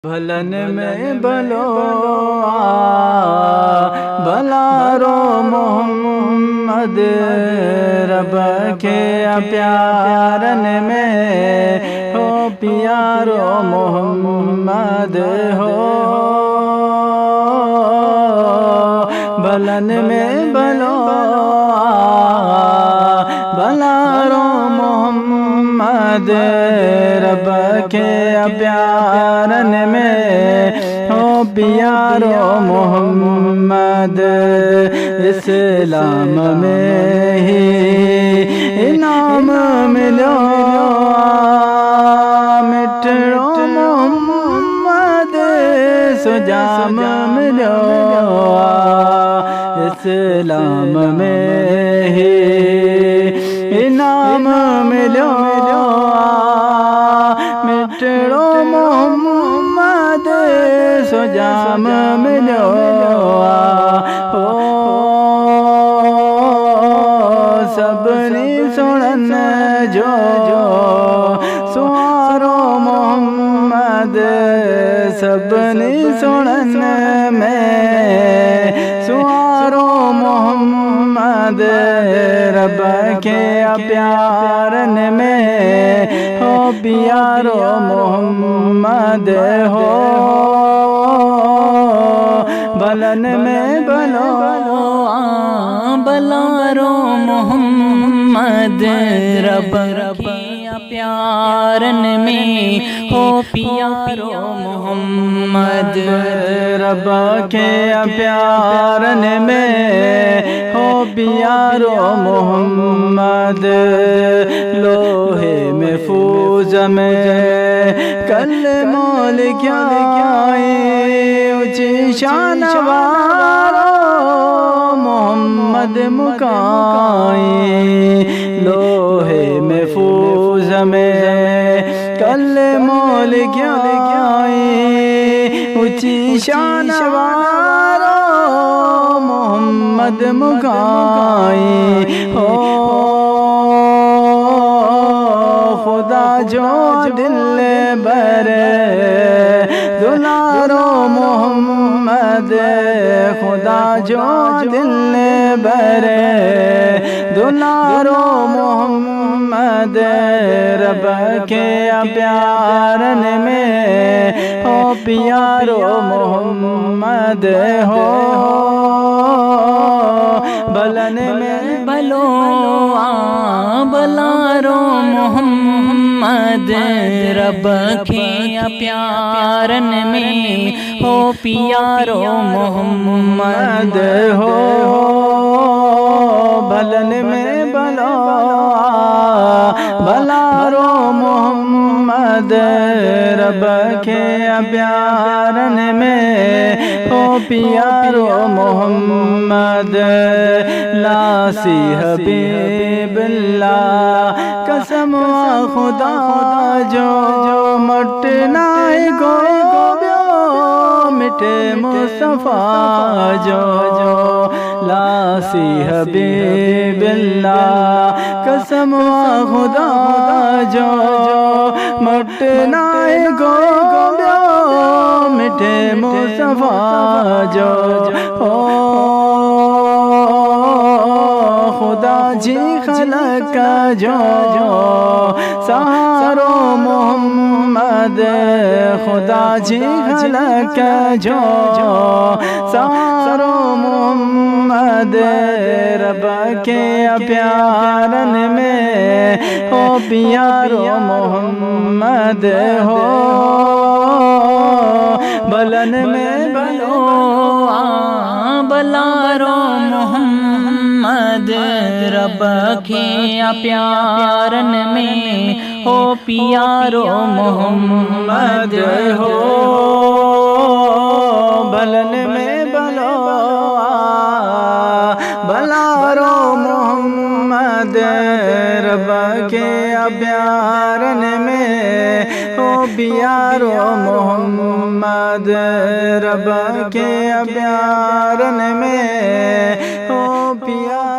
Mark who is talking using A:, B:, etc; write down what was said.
A: भलन में भलो भलारो मोहम्मद रब के प्यारन में हो प्यारो मोहम्मद हो। भलन में भलो भलारो मोहम्मद रब के प्यारन में हो प्यारो मोहम्मद। इस्लाम में ही इनाम मिलो मिठड़ो मोहम्मद सुजाम मिलो। इस्लाम में ही इनाम मिलो मिठड़ो मोहम्मद सुजाम मिलो। हो सबनी सुनन जो सुहारो मोहम्मद सबनी सुनन में सुहारो मोहम्मद रब के प्यारन में हो प्यारो मोहम्मद हो। भलन में भलो
B: भलारो मोहम्मद रब के प्यारन में हो प्यारो मोहम्मद
A: रब के प्यारन में हो प्यारो मोहम्मद। लोहे महफूज में कल मोल क्या ऊंची शान वारो मोहम्मद मुकाई। लोहे महफूज में कल मोल क्या ऊंची शान वारो मोहम्मद मुकाई। हो खुदा जो दिल बरे दुलारो मोहम्मद खुदा जो दिल बरे दुलारो मोहम्मद रब के प्यारन में हो प्यारो मोहम्मद हो। भलन में
B: भलो भलारो मोहम्मद रब के प्यारन में हो प्यारो मोहम्मद
A: हो। भलन में भलो भलारो मोहम्मद रब के प्यारन में हो प्यारो मोहम्मद। लासी हबीबुल्लाह कसम खुदा जो मटना गो मिटे मुस्तफा जो लासी हबीबुल्लाह कसम खुदा जो मटना गो मिटे मुस्तफा जो हो। खुदा जी खलक जो सहारो मोहम्मद खुदा जी खलक जो सहारो मोहम्मद रब के प्यारन में हो प्यारो मोहम्मद हो। भलन में भलो
B: भलारो मोहम्मद रब के प्यारन में हो प्यारो मोहम्मद
A: हो। भलन में भलो भलारो मोहम्मद रब के प्यारन में हो प्यारो मोहम्मद रब के प्यारन में हो प्यारो